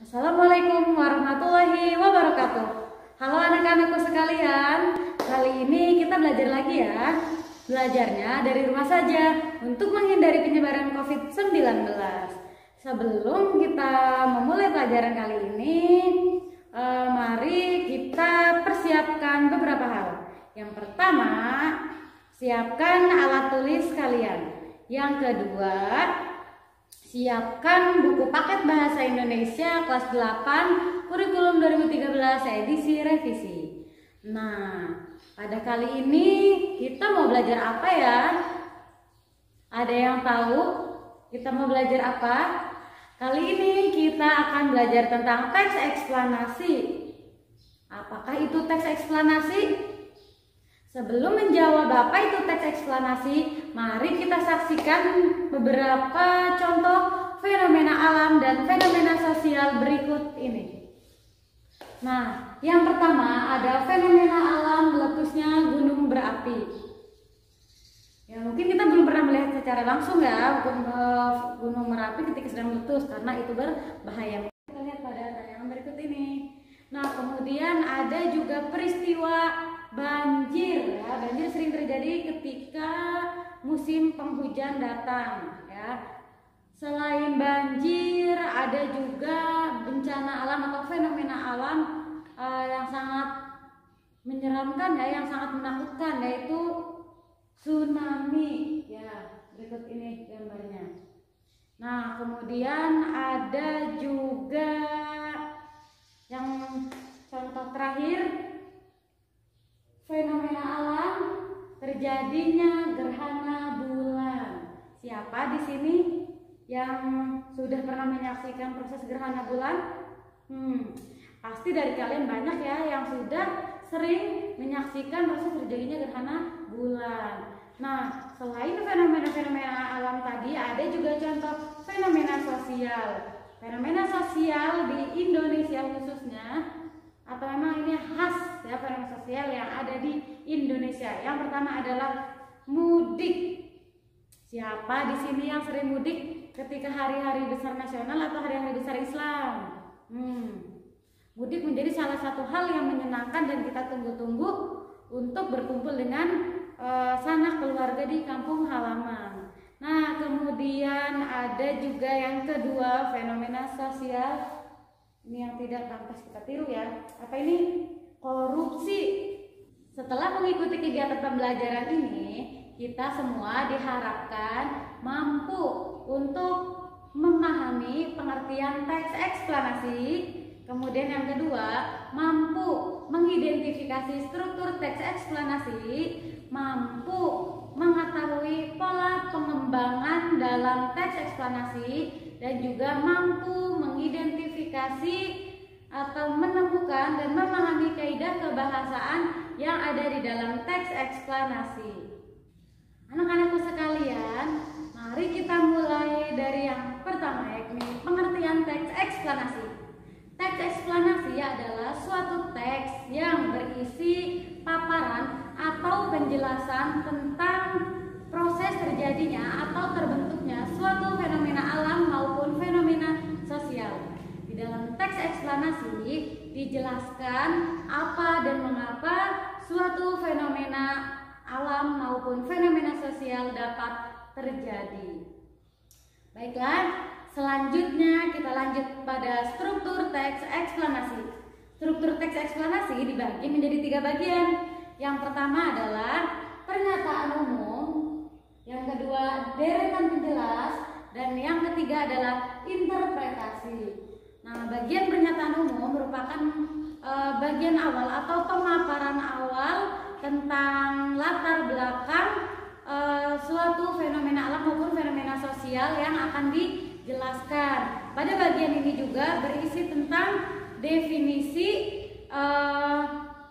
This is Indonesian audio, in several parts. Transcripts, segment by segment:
Assalamualaikum warahmatullahi wabarakatuh. Halo anak-anakku sekalian, kali ini kita belajar lagi ya. Belajarnya dari rumah saja untuk menghindari penyebaran COVID-19. Sebelum kita memulai pelajaran kali ini, mari kita persiapkan beberapa hal. Yang pertama, siapkan alat tulis kalian. Yang kedua, siapkan buku paket bahasa Indonesia kelas 8 kurikulum 2013 edisi revisi. Nah, pada kali ini kita mau belajar apa ya? Ada yang tahu kita mau belajar apa? Kali ini kita akan belajar tentang teks eksplanasi. Apakah itu teks eksplanasi? Sebelum menjawab apa itu teks eksplanasi, mari kita saksikan beberapa contoh fenomena alam dan fenomena sosial berikut ini. Nah, yang pertama ada fenomena alam meletusnya gunung berapi. Ya, mungkin kita belum pernah melihat secara langsung ya gunung Merapi ketika sedang meletus karena itu berbahaya. Kita lihat pada tayangan berikut ini. Nah, kemudian ada juga peristiwa banjir ya. Banjir sering terjadi ketika musim penghujan datang ya. Selain banjir ada juga bencana alam atau fenomena alam yang sangat menyeramkan ya, yang sangat menakutkan, yaitu tsunami ya. Berikut ini gambarnya. Nah, kemudian ada juga yang contoh terakhir, fenomena alam terjadinya gerhana bulan. Siapa di sini yang sudah pernah menyaksikan proses gerhana bulan? Pasti dari kalian banyak ya yang sudah sering menyaksikan proses terjadinya gerhana bulan. Nah, selain fenomena-fenomena alam tadi, ada juga contoh fenomena sosial. Fenomena sosial di Indonesia khususnya, atau memang ini khas ya, fenomena sosial yang ada di Indonesia. Yang pertama adalah mudik. Siapa di sini yang sering mudik ketika hari-hari besar nasional atau hari-hari besar Islam? Mudik menjadi salah satu hal yang menyenangkan dan kita tunggu-tunggu untuk berkumpul dengan sanak keluarga di kampung halaman. Nah, kemudian ada juga yang kedua, fenomena sosial. Ini yang tidak pantas kita tiru ya. Apa ini? Korupsi. Setelah mengikuti kegiatan pembelajaran ini, kita semua diharapkan mampu untuk memahami pengertian teks eksplanasi. Kemudian yang kedua, mampu mengidentifikasi struktur teks eksplanasi, mampu mengetahui pola pengembangan dalam teks eksplanasi, dan juga mampu mengidentifikasi atau menemukan dan memahami kaidah kebahasaan yang ada di dalam teks eksplanasi. Anak-anakku sekalian, mari kita mulai dari yang pertama, yakni pengertian teks eksplanasi. Teks eksplanasi adalah suatu teks yang berisi paparan atau penjelasan tentang proses terjadinya atau terbentuknya suatu fenomena alam maupun fenomena sosial. Di dalam teks eksplanasi dijelaskan apa dan mengapa suatu fenomena alam maupun fenomena sosial dapat terjadi. Baiklah, selanjutnya kita lanjut pada struktur teks eksplanasi. Struktur teks eksplanasi dibagi menjadi 3 bagian. Yang pertama adalah pernyataan umum, yang kedua deretan penjelas, dan yang ketiga adalah interpretasi. Nah, bagian pernyataan umum merupakan bagian awal atau pemaparan awal tentang latar belakang suatu fenomena alam maupun fenomena sosial yang akan dijelaskan. Pada bagian ini juga berisi tentang definisi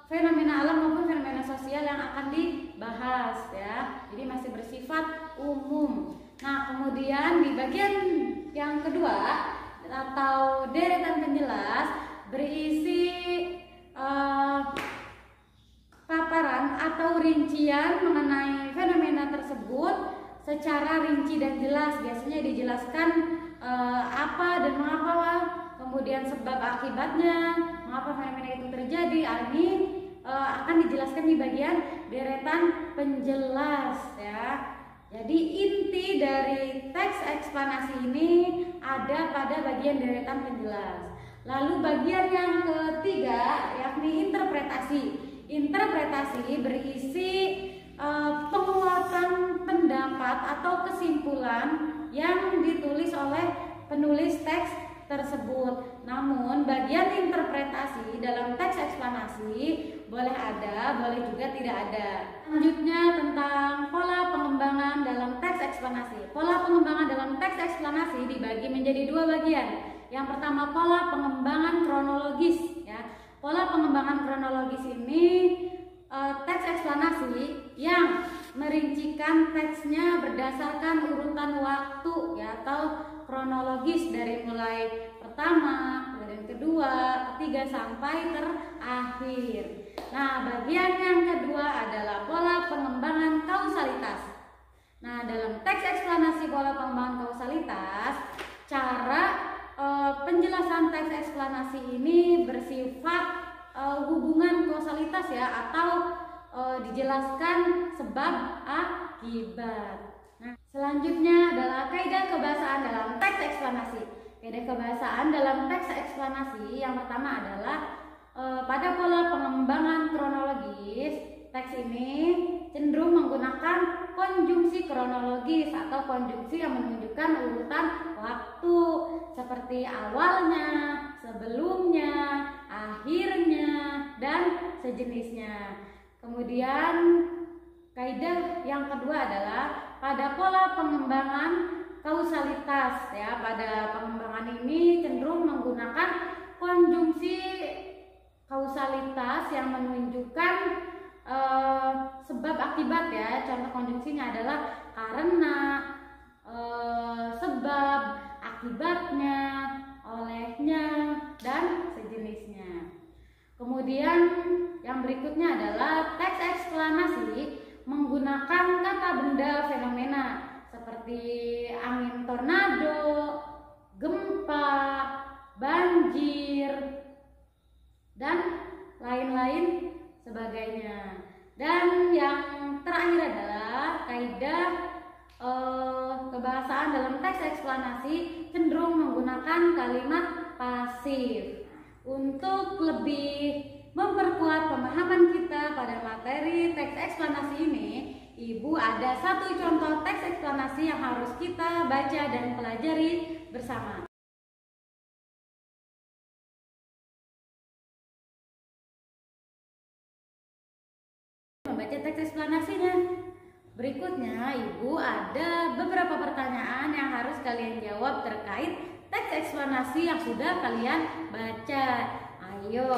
fenomena alam maupun fenomena sosial yang akan dibahas ya. Jadi masih bersifat umum. Nah, kemudian di bagian yang kedua atau deretan penjelas berisi paparan atau rincian mengenai fenomena tersebut secara rinci dan jelas. Biasanya dijelaskan apa dan mengapa kemudian sebab akibatnya, mengapa fenomena itu terjadi. Ini akan dijelaskan di bagian deretan penjelas ya. Jadi inti dari teks eksplanasi ini ada pada bagian deretan penjelas. Lalu bagian yang ketiga yakni interpretasi. Interpretasi berisi penguatan pendapat atau kesimpulan yang ditulis oleh penulis teks tersebut. Namun bagian interpretasi dalam teks eksplanasi boleh ada, boleh juga tidak ada. Selanjutnya tentang pola pengembangan dalam teks eksplanasi. Pola pengembangan dalam teks eksplanasi dibagi menjadi dua bagian. Yang pertama pola pengembangan kronologis ya. Pola pengembangan kronologis ini teks eksplanasi yang merincikan teksnya berdasarkan urutan waktu ya, atau kronologis dari mulai pertama, kemudian kedua, ketiga sampai terakhir. Nah, bagian yang kedua adalah pola pengembangan kausalitas. Nah, dalam teks eksplanasi pola pengembangan kausalitas, cara penjelasan teks eksplanasi ini bersifat hubungan kausalitas ya, atau dijelaskan sebab akibat. Nah, selanjutnya adalah kaidah kebahasaan dalam teks eksplanasi. Kaidah kebahasaan dalam teks eksplanasi yang pertama adalah pada pola pengembangan kronologis, teks ini cenderung menggunakan konjungsi kronologis atau konjungsi yang menunjukkan urutan waktu seperti awalnya, sebelumnya, akhirnya, dan sejenisnya. Kemudian kaidah yang kedua adalah pada pola pengembangan kausalitas ya. Pada pengembangan ini cenderung menggunakan konjungsi kausalitas yang menunjukkan sebab akibat ya. Contoh konjungsinya adalah karena, sebab, akibatnya, olehnya, dan sejenisnya. Kemudian yang berikutnya adalah teks eksplanasi menggunakan kata benda fenomena seperti angin tornado, gempa, banjir, dan lain-lain sebagainya. Dan yang terakhir adalah kaidah kebahasaan dalam teks eksplanasi cenderung menggunakan kalimat pasif. Untuk lebih memperkuat pemahaman kita pada materi teks eksplanasi ini, Ibu ada satu contoh teks eksplanasi yang harus kita baca dan pelajari bersama. Membaca teks eksplanasinya. Berikutnya, Ibu ada beberapa pertanyaan yang harus kalian jawab terkait teks eksplanasi yang sudah kalian baca. Ayo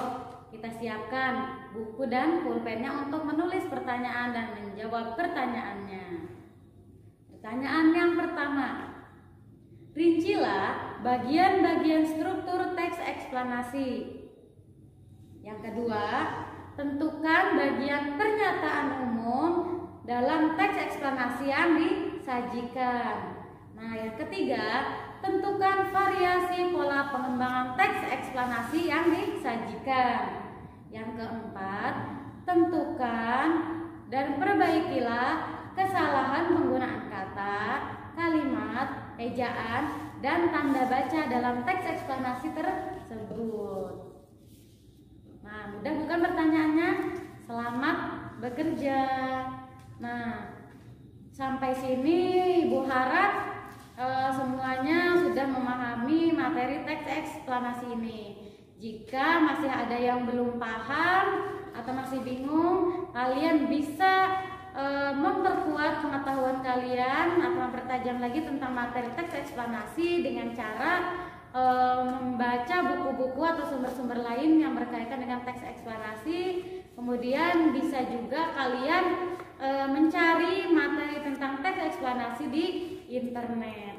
kita siapkan buku dan pulpennya untuk menulis pertanyaan dan menjawab pertanyaannya. Pertanyaan yang pertama, rincilah bagian-bagian struktur teks eksplanasi. Yang kedua, tentukan bagian pernyataan umum dalam teks eksplanasi yang disajikan. Nah, yang ketiga, tentukan variasi pola pengembangan teks eksplanasi yang disajikan. Yang keempat, tentukan dan perbaikilah kesalahan penggunaan kata, kalimat, ejaan, dan tanda baca dalam teks eksplanasi tersebut. Nah, mudah bukan pertanyaannya? Selamat bekerja. Nah, sampai sini Ibu harap semuanya sudah memahami materi teks eksplanasi ini. Jika masih ada yang belum paham atau masih bingung, kalian bisa memperkuat pengetahuan kalian atau mempertajam lagi tentang materi teks eksplanasi dengan cara membaca buku-buku atau sumber-sumber lain yang berkaitan dengan teks eksplanasi. Kemudian bisa juga kalian mencari materi tentang teks eksplanasi di internet.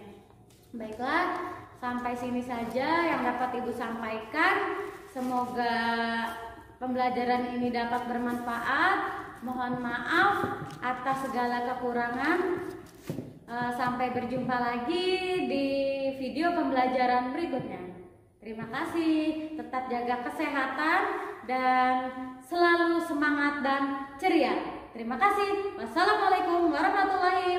Baiklah, sampai sini saja yang dapat Ibu sampaikan. Semoga pembelajaran ini dapat bermanfaat. Mohon maaf atas segala kekurangan. Sampai berjumpa lagi di video pembelajaran berikutnya. Terima kasih, tetap jaga kesehatan dan selalu semangat dan ceria. Terima kasih. Wassalamualaikum warahmatullahi